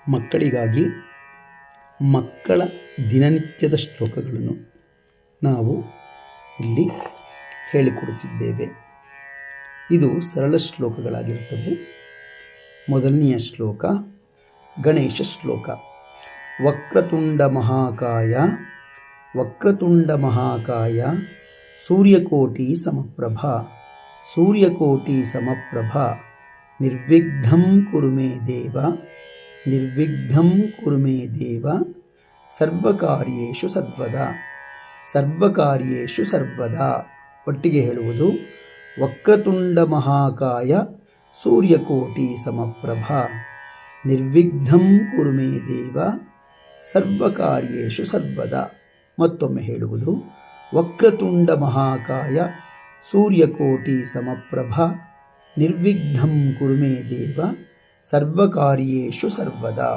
ಮಕ್ಕಳಿಗಾಗಿ ಮಕ್ಕಳ ದಿನನಿತ್ಯದ ಶ್ಲೋಕಗಳನ್ನು ನಾವು ಇಲ್ಲಿ ಹೇಳಿಕೊಡುತ್ತಿದ್ದೇವೆ. ಇದು ಸರಳ ಶ್ಲೋಕಗಳಾಗಿರುತ್ತವೆ. ಮೊದಲನೆಯ ಶ್ಲೋಕ ಗಣೇಶ ಶ್ಲೋಕ. ವಕ್ರತುಂಡ ಮಹಾಕಾಯ ವಕ್ರತುಂಡ ಮಹಾಕಾಯ ಸೂರ್ಯಕೋಟಿ ಸಮಪ್ರಭ ಸೂರ್ಯಕೋಟಿ ಸಮಪ್ರಭ ನಿರ್ವಿಘ್ನಂ ಕುರು ಮೇ ದೇವ ನಿರ್ವಿಘ್ನಂ ಕುರು ಮೇ ದೇವ ಸರ್ವಕಾರ್ಯೇಷು ಸರ್ವದಾ ಸರ್ವಕಾರ್ಯೇಷು ಸರ್ವದಾ. ಒಟ್ಟಿಗೆ ಹೇಳುವುದು ವಕ್ರತುಂಡ ಮಹಾಕಾಯ ಸೂರ್ಯಕೋಟಿ ಸಮಪ್ರಭ ನಿರ್ವಿಘ್ನಂ ಕುರು ಮೇ ದೇವ ಸರ್ವಕಾರ್ಯೇಷು ಸರ್ವದಾ. ಮತ್ತೊಮ್ಮೆ ಹೇಳುವುದು ವಕ್ರತುಂಡ ಮಹಾಕಾಯ ಸೂರ್ಯಕೋಟಿ ಸಮಪ್ರಭ ನಿರ್ವಿಘ್ನಂ ಕುರು ಮೇ ದೇವ ಸರ್ವಕಾರ್ಯೇಷು ಸರ್ವದಾ.